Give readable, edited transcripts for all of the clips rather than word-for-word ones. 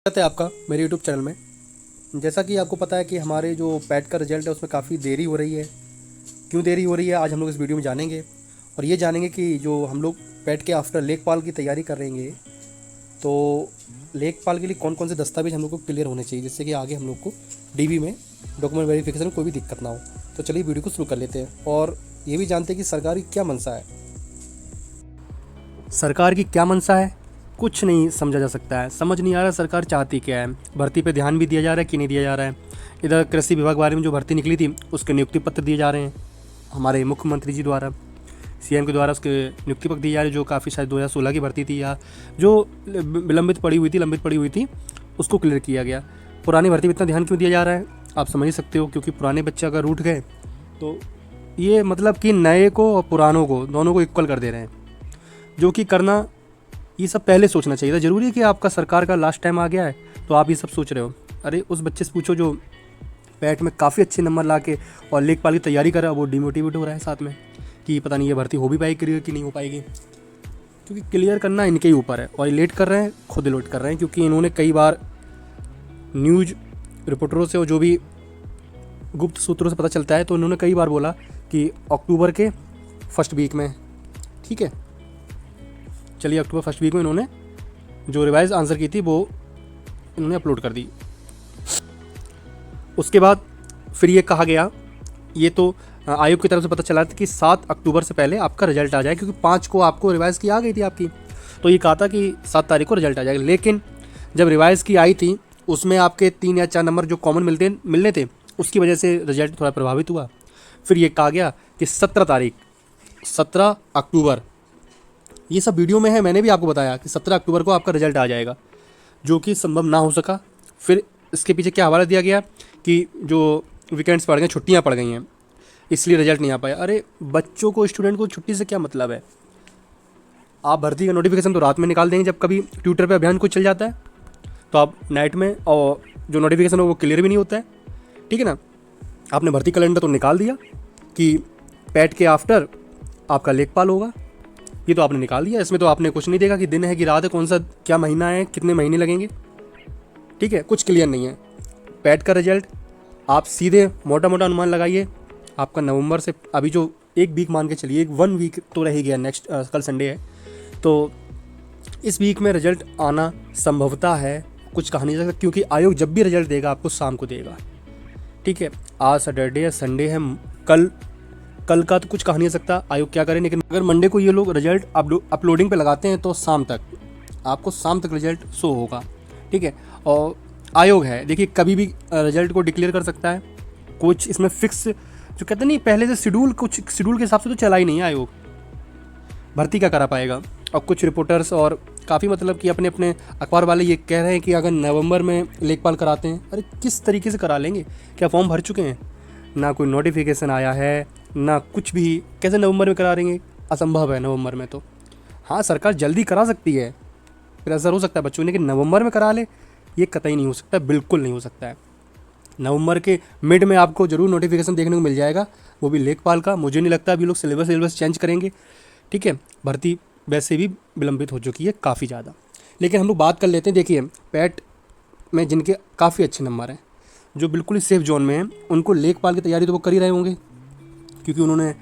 स्वागत है आपका मेरे यूट्यूब चैनल में। जैसा कि आपको पता है कि हमारे जो पैट का रिजल्ट है उसमें काफ़ी देरी हो रही है। क्यों देरी हो रही है आज हम लोग इस वीडियो में जानेंगे और ये जानेंगे कि जो हम लोग पैट के आफ्टर लेखपाल की तैयारी कर रहेंगे तो लेखपाल के लिए कौन कौन से दस्तावेज हम लोग को क्लियर होने चाहिए, जिससे कि आगे हम लोग को डीबी में डॉक्यूमेंट वेरिफिकेशन में कोई भी दिक्कत ना हो। तो चलिए वीडियो को शुरू कर लेते हैं और ये भी जानते हैं कि सरकार की क्या मंशा है। सरकार की क्या मंशा है कुछ नहीं समझा जा सकता है। समझ नहीं आ रहा सरकार चाहती क्या है। भर्ती पे ध्यान भी दिया जा रहा है कि नहीं दिया जा रहा है। इधर कृषि विभाग बारे में जो भर्ती निकली थी उसके नियुक्ति पत्र दिए जा रहे हैं हमारे मुख्यमंत्री जी द्वारा, सीएम के द्वारा उसके नियुक्ति पत्र दिए जा रहे हैं, जो काफ़ी शायद 2016 की भर्ती थी या जो लंबित पड़ी हुई थी उसको क्लियर किया गया। पुरानी भर्ती में इतना ध्यान क्यों दिया जा रहा है आप समझ ही सकते हो, क्योंकि पुराने बच्चे अगर रूठ गए तो ये मतलब कि नए को और पुरानों को दोनों को इक्वल कर दे रहे हैं, जो कि करना ये सब पहले सोचना चाहिए था। ज़रूरी है कि आपका सरकार का लास्ट टाइम आ गया है तो आप ये सब सोच रहे हो। अरे उस बच्चे से पूछो जो पैट में काफ़ी अच्छे नंबर ला के और लेखपाल की तैयारी कर रहा है, वो डिमोटिवेट हो रहा है साथ में कि पता नहीं ये भर्ती हो भी पाएगी क्लियर कि नहीं हो पाएगी, क्योंकि क्लियर करना इनके ही ऊपर है और ये लेट कर रहे हैं, खुद लेट कर रहे हैं। क्योंकि इन्होंने कई बार न्यूज़ रिपोर्टरों से और जो भी गुप्त सूत्रों से पता चलता है तो इन्होंने कई बार बोला कि अक्टूबर के फर्स्ट वीक में, ठीक है चलिए अक्टूबर फर्स्ट वीक में इन्होंने जो रिवाइज आंसर की थी वो इन्होंने अपलोड कर दी। उसके बाद फिर ये कहा गया, ये तो आयोग की तरफ से पता चला था कि 7 अक्टूबर से पहले आपका रिजल्ट आ जाए, क्योंकि 5 को आपको रिवाइज़ की आ गई थी आपकी, तो ये कहा था कि 7 तारीख को रिजल्ट आ जाएगा। लेकिन जब रिवाइज़ की आई थी उसमें आपके 3 या 4 नंबर जो कॉमन मिलने थे उसकी वजह से रिजल्ट थोड़ा प्रभावित हुआ। फिर ये कहा गया कि 17 अक्टूबर, ये सब वीडियो में है, मैंने भी आपको बताया कि 17 अक्टूबर को आपका रिजल्ट आ जाएगा, जो कि संभव ना हो सका। फिर इसके पीछे क्या हवाला दिया गया कि जो वीकेंड्स पड़ गए, छुट्टियां पड़ गई हैं, इसलिए रिजल्ट नहीं आ पाया। अरे बच्चों को, स्टूडेंट को छुट्टी से क्या मतलब है। आप भर्ती का नोटिफिकेशन तो रात में निकाल देंगे, जब कभी ट्विटर पर अभियान कुछ चल जाता है तो आप नाइट में, और जो नोटिफिकेशन हो वो क्लियर भी नहीं होता है, ठीक है ना। आपने भर्ती कैलेंडर तो निकाल दिया कि पैट के आफ्टर आपका लेखपाल होगा, ये तो आपने निकाल दिया। इसमें तो आपने कुछ नहीं देखा कि दिन है कि रात है, कौन सा क्या महीना है, कितने महीने लगेंगे, ठीक है, कुछ क्लियर नहीं है। पैट का रिजल्ट आप सीधे मोटा मोटा अनुमान लगाइए आपका नवंबर से, अभी जो एक वीक मान के चलिए, 1 वीक तो रह ही गया, नेक्स्ट कल संडे है, तो इस वीक में रिजल्ट आना संभवता है, कुछ कहा नहीं जा सकता, क्योंकि आयोग जब भी रिजल्ट देगा आपको शाम को देगा, ठीक है। आज सैटरडे है, संडे है, कल का तो कुछ कहा नहीं सकता आयोग क्या करे। लेकिन अगर मंडे को ये लोग रिजल्ट अपलोडिंग पे लगाते हैं तो शाम तक आपको रिजल्ट शो होगा, ठीक है। और आयोग है, देखिए कभी भी रिजल्ट को डिक्लेयर कर सकता है, कुछ इसमें फिक्स जो कहते नहीं पहले से कुछ शेड्यूल के हिसाब से तो चला ही नहीं है आयोग, भर्ती क्या करा पाएगा। और कुछ रिपोर्टर्स और काफ़ी मतलब कि अपने अपने अखबार वाले ये कह रहे हैं कि अगर नवंबर में लेखपाल कराते हैं, अरे किस तरीके से करा लेंगे, क्या फॉर्म भर चुके हैं, ना कोई नोटिफिकेशन आया है ना कुछ भी, कैसे नवंबर में करा देंगे, असंभव है नवंबर में। तो हाँ सरकार जल्दी करा सकती है, प्रेशर हो सकता है बच्चों ने, लेकिन नवंबर में करा ले ये कतई नहीं हो सकता, बिल्कुल नहीं हो सकता है। नवंबर के मिड में आपको जरूर नोटिफिकेशन देखने को मिल जाएगा, वो भी लेखपाल का। मुझे नहीं लगता अभी लोग सिलेबस चेंज करेंगे, ठीक है। भर्ती वैसे भी विलंबित हो चुकी है काफ़ी ज़्यादा। लेकिन हम लोग बात कर लेते हैं, देखिए पैट में जिनके काफ़ी अच्छे नंबर हैं, जो बिल्कुल ही सेफ जोन में हैं, उनको लेखपाल की तैयारी तो वो कर ही रहे होंगे, क्योंकि उन्होंने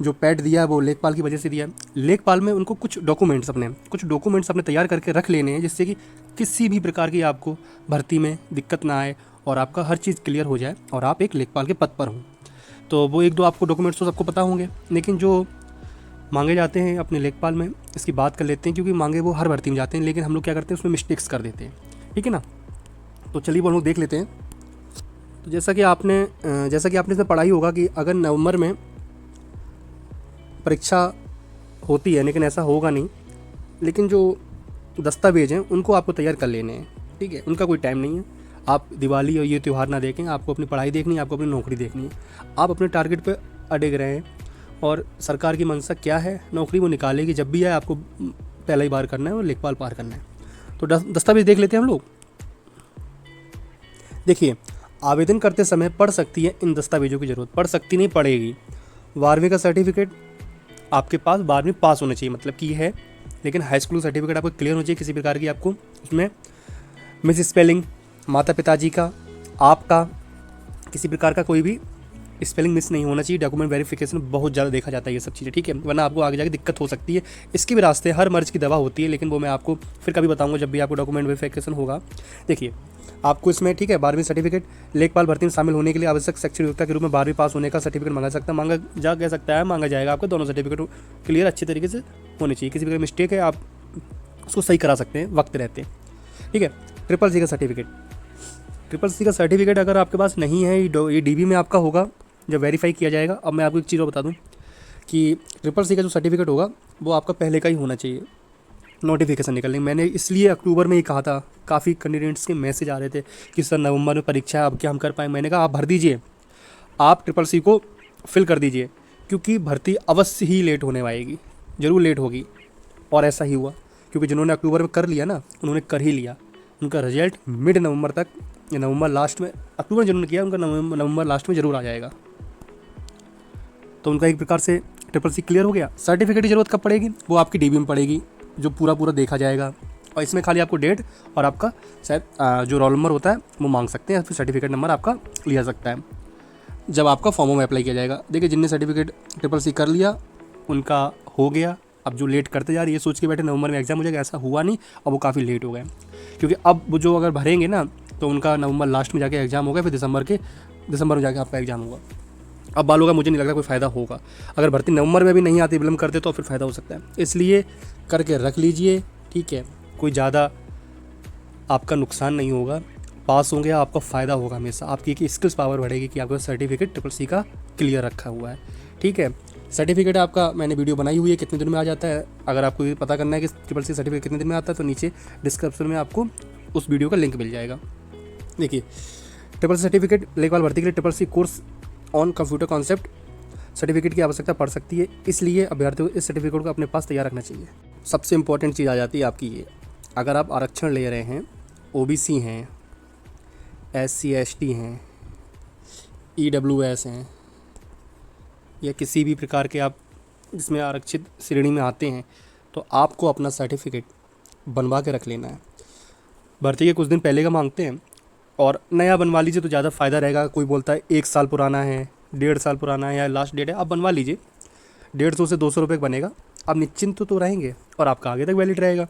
जो पैट दिया है वो लेखपाल की वजह से दिया है। लेखपाल में उनको कुछ डॉक्यूमेंट्स अपने तैयार करके रख लेने हैं, जिससे कि किसी भी प्रकार की आपको भर्ती में दिक्कत ना आए और आपका हर चीज़ क्लियर हो जाए और आप एक लेखपाल के पद पर हों। तो वो 1-2 आपको डॉक्यूमेंट्स तो सबको पता होंगे, लेकिन जो मांगे जाते हैं अपने लेखपाल में, इसकी बात कर लेते हैं, क्योंकि मांगे वो हर भर्ती में जाते हैं, लेकिन हम लोग क्या करते हैं उसमें मिस्टेक्स कर देते हैं, ठीक है ना। तो चलिए वो हम लोग देख लेते हैं। तो जैसा कि आपने इसमें पढ़ा ही होगा कि अगर नवंबर में परीक्षा होती है, लेकिन ऐसा होगा नहीं, लेकिन जो दस्तावेज हैं उनको आपको तैयार कर लेने हैं, ठीक है, उनका कोई टाइम नहीं है। आप दिवाली और ये त्यौहार ना देखें, आपको अपनी पढ़ाई देखनी है, आपको अपनी नौकरी देखनी है, आप अपने टारगेट पे अड़िग रहे हैं। और सरकार की मंशा क्या है, नौकरी वो निकालेगी जब भी है, आपको पहला ही बार करना है और लेखपाल पार करना है। तो दस्तावेज देख लेते हैं हम लोग। देखिए आवेदन करते समय पड़ सकती है इन दस्तावेजों की ज़रूरत, पड़ सकती नहीं, पड़ेगी। 12वीं का सर्टिफिकेट आपके पास 12वीं पास होना चाहिए, मतलब कि ये है, लेकिन हाई स्कूल सर्टिफिकेट आपको क्लियर होना चाहिए, किसी प्रकार की आपको उसमें मिस स्पेलिंग, माता पिताजी का, आपका, किसी प्रकार का कोई भी स्पेलिंग मिस नहीं होना चाहिए। डॉक्यूमेंट वेरिफिकेशन बहुत ज़्यादा देखा जाता है ये सब चीज़ें, ठीक है, वरना आपको आगे जाके दिक्कत हो सकती है। इसकी भी रास्ते, हर मर्ज की दवा होती है, लेकिन वो मैं आपको फिर कभी बताऊंगा जब भी आपको डॉक्यूमेंट वेरिफिकेशन होगा। देखिए आपको इसमें, ठीक है, 12वीं सर्टिफिकेट, लेखपाल भर्ती में शामिल होने के लिए आवश्यक शैक्षणिक योग्यता के रूप में 12वीं पास होने का सर्टिफिकेट मांगा सकता है, मांगा जाएगा आपको। दोनों सर्टिफिकेट क्लियर अच्छी तरीके से होनी चाहिए। किसी भी मिस्टेक है आप उसको सही करा सकते हैं वक्त रहते, ठीक है। ट्रिपल सी का सर्टिफिकेट अगर आपके पास नहीं है, ये डीबी में आपका होगा जब वेरीफाई किया जाएगा। अब मैं आपको एक चीज़ और बता दूं कि ट्रिपल सी का जो सर्टिफिकेट होगा वो आपका पहले का ही होना चाहिए नोटिफिकेशन निकलने। मैंने इसलिए अक्टूबर में ही कहा था, काफ़ी कैंडिडेट्स के मैसेज आ रहे थे कि सर नवंबर में परीक्षा है, अब क्या हम कर पाएँ। मैंने कहा आप भर दीजिए, आप ट्रिपल सी को फिल कर दीजिए, क्योंकि भर्ती अवश्य ही लेट होने वाएगी, ज़रूर लेट होगी। और ऐसा ही हुआ, क्योंकि जिन्होंने अक्टूबर में कर लिया ना, उन्होंने कर ही लिया। उनका रिजल्ट मिड नवंबर तक या नवंबर लास्ट में, अक्टूबर जिन्होंने किया उनका नवंबर लास्ट में ज़रूर आ जाएगा। तो उनका एक प्रकार से ट्रिपल सी क्लियर हो गया। सर्टिफिकेट की ज़रूरत कब पड़ेगी? वो आपकी डीबी में पड़ेगी, जो पूरा देखा जाएगा। और इसमें खाली आपको डेट और आपका शायद जो रोल नंबर होता है वो मांग सकते हैं, फिर सर्टिफिकेट नंबर आपका लिया सकता है जब आपका फॉर्मों में अप्लाई किया जाएगा। देखिए जिनने सर्टिफिकेट ट्रिपल सी कर लिया उनका हो गया। अब जो लेट करते जा रही है, सोच के बैठे नवंबर में एग्जाम हो जाएगा, ऐसा हुआ नहीं। अब वो काफ़ी लेट हो गए, क्योंकि अब वो जो अगर भरेंगे ना तो उनका नवंबर लास्ट में जाके एग्जाम होगा, फिर दिसंबर में जाके आपका एग्जाम होगा। अब बालों का मुझे नहीं लगता कोई फ़ायदा होगा। अगर भर्ती नवंबर में भी नहीं आती, विलम्ब करते, तो फिर फ़ायदा हो सकता है। इसलिए करके रख लीजिए, ठीक है, कोई ज़्यादा आपका नुकसान नहीं होगा। पास होंगे आपका फ़ायदा होगा हमेशा, आपकी एक स्किल्स पावर बढ़ेगी कि आपका सर्टिफिकेट ट्रिपल सी का क्लियर रखा हुआ है, ठीक है। सर्टिफिकेट आपका मैंने वीडियो बनाई हुई है, कितने दिन में आ जाता है। अगर आपको ये पता करना है कि ट्रिपल सी सर्टिफिकेट कितने दिन में आता है, तो नीचे डिस्क्रिप्शन में आपको उस वीडियो का लिंक मिल जाएगा। देखिए ट्रिपल सी सर्टिफिकेट लेखपाल भर्ती के लिए triple C course on computer concept certificate की आवश्यकता पड़ सकती है, इसलिए अभ्यर्थियों को इस सर्टिफिकेट को अपने पास तैयार रखना चाहिए। सबसे इंपॉर्टेंट चीज़ आ जाती है आपकी ये, अगर आप आरक्षण ले रहे हैं, ओबीसी हैं, SC ST हैं, EWS हैं, या किसी भी प्रकार के आप जिसमें आरक्षित श्रेणी में आते हैं, तो आपको अपना सर्टिफिकेट बनवा के रख लेना है। भर्ती के कुछ दिन पहले का मांगते हैं, और नया बनवा लीजिए तो ज़्यादा फ़ायदा रहेगा। कोई बोलता है 1 साल पुराना है, 1.5 साल पुराना है, या लास्ट डेट है, आप बनवा लीजिए। 150 से 200 रुपये बनेगा, आप निश्चिंत तो रहेंगे और आपका आगे तक वैलिड रहेगा,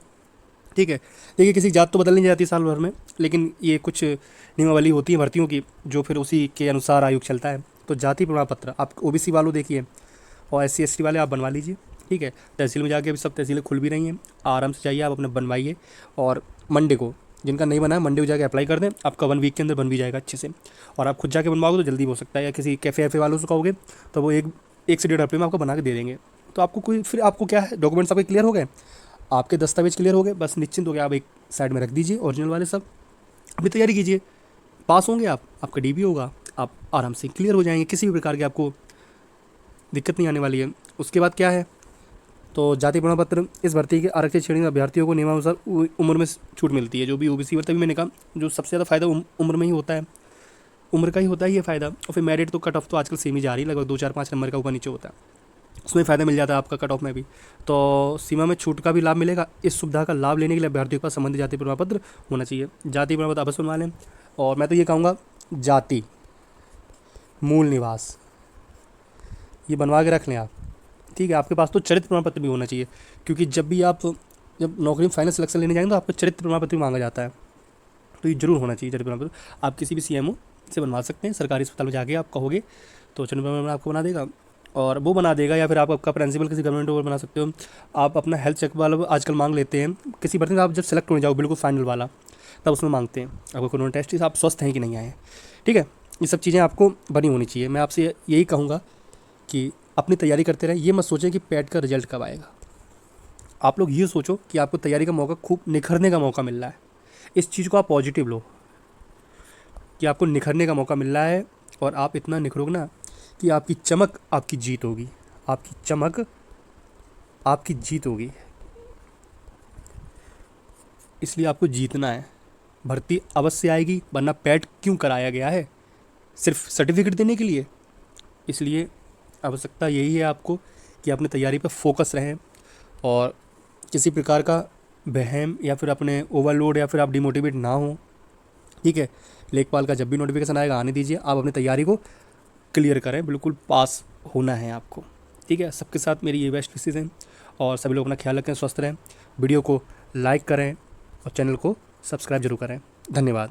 ठीक है। देखिए किसी जात तो बदल नहीं जाती साल भर में, लेकिन ये कुछ नियमावली होती है भर्तियों की, जो फिर उसी के अनुसार आयोग चलता है। तो जाति प्रमाण पत्र आप ओबीसी वालों देखिए, और SC ST वाले आप बनवा लीजिए, ठीक है। तहसील में जाके अभी सब तहसीलें खुल भी रही हैं, आराम से जाइए आप अपना बनवाइए। और मंडे को, जिनका नहीं बना है, मंडे को जाके अप्लाई कर दें, आपका 1 वीक के अंदर बन भी जाएगा अच्छे से। और आप खुद जाके बनवाओगे तो जल्दी हो सकता है, या किसी कैफ़े वालों से कहोगे तो वो एक से 1.5 हफ्ते में आपको बना के दे देंगे। तो आपको कोई, फिर आपको क्या है, डॉक्यूमेंट्स आपके क्लियर हो गए, आपके दस्तावेज क्लियर हो गए, बस निश्चिंत हो गया। आप एक साइड में रख दीजिए ओरिजिनल वाले सब, अपनी तैयारी कीजिए, पास होंगे आप, आपका डीबी होगा, आप आराम से क्लियर हो जाएंगे, किसी भी प्रकार की आपको दिक्कत नहीं आने वाली है। उसके बाद क्या है, तो जाति प्रमाण पत्र, इस भर्ती के आरक्षित श्रेणी में अभ्यर्थियों को नियमानुसार उम्र में छूट मिलती है। जो भी ओबीसी, तभी मैंने कहा जो सबसे ज़्यादा फ़ायदा उम्र में ही होता है, उम्र का ही होता है ये फ़ायदा। और फिर मेरिट तो कट ऑफ तो आजकल सेम ही जा रही है, लगभग 2 4 5 नंबर का ऊपर नीचे होता है, उसमें फ़ायदा मिल जाता है आपका कट ऑफ में भी। तो सीमा में छूट का भी लाभ मिलेगा। इस सुविधा का लाभ लेने के लिए अभ्यर्थियों के पास संबंधित जाति प्रमाण पत्र होना चाहिए। जाति प्रमाण पत्र अवश्य बनवा लें। और मैं तो ये कहूँगा, जाति, मूल निवास, ये बनवा के रख लें आप, ठीक है। आपके पास तो चरित्र प्रमाण पत्र भी होना चाहिए, क्योंकि जब नौकरी में फाइनल सिलेक्शन लेने जाएंगे तो आपको चरित्र प्रमाण पत्र भी मांगा जाता है, तो ये जरूर होना चाहिए चरित्र प्रमाण पत्र। आप किसी भी CMO से बनवा सकते हैं, सरकारी अस्पताल में जाके आप कहोगे तो चरित्र प्रमाण पत्र आपको बना देगा, और वो बना देगा। या फिर आप आपका प्रिंसिपल किसी गवर्नमेंट ओवर बना सकते हो। आप अपना हेल्थ चेक वाला आजकल मांग लेते हैं, किसी भर्ती में आप जब सेलेक्ट होने जाओ बिल्कुल फाइनल वाला, तब उसमें मांगते हैं आपको कोरोना टेस्ट, आप स्वस्थ हैं कि नहीं आए, ठीक है। ये सब चीज़ें आपको बनी होनी चाहिए। मैं आपसे यही कहूँगा कि अपनी तैयारी करते रहें। ये मत सोचें कि पैट का रिजल्ट कब आएगा, आप लोग ये सोचो कि आपको तैयारी का मौका, खूब निखरने का मौका मिल रहा है। इस चीज़ को आप पॉजिटिव लो कि आपको निखरने का मौका मिल रहा है, और आप इतना निखरोगे ना कि आपकी चमक आपकी जीत होगी, आपकी चमक आपकी जीत होगी। इसलिए आपको जीतना है। भर्ती अवश्य आएगी, वरना पैट क्यों कराया गया है, सिर्फ सर्टिफिकेट देने के लिए। इसलिए आवश्यकता यही है आपको कि अपनी तैयारी पर फोकस रहें, और किसी प्रकार का बहम या फिर अपने ओवरलोड या फिर आप डिमोटिवेट ना हो, ठीक है। लेखपाल का जब भी नोटिफिकेशन आएगा आने दीजिए, आप अपनी तैयारी को क्लियर करें, बिल्कुल पास होना है आपको, ठीक है। सबके साथ मेरी ये बेस्ट विशेज़ हैं और सभी लोग अपना ख्याल रखें, स्वस्थ रहें। वीडियो को लाइक करें और चैनल को सब्सक्राइब जरूर करें। धन्यवाद।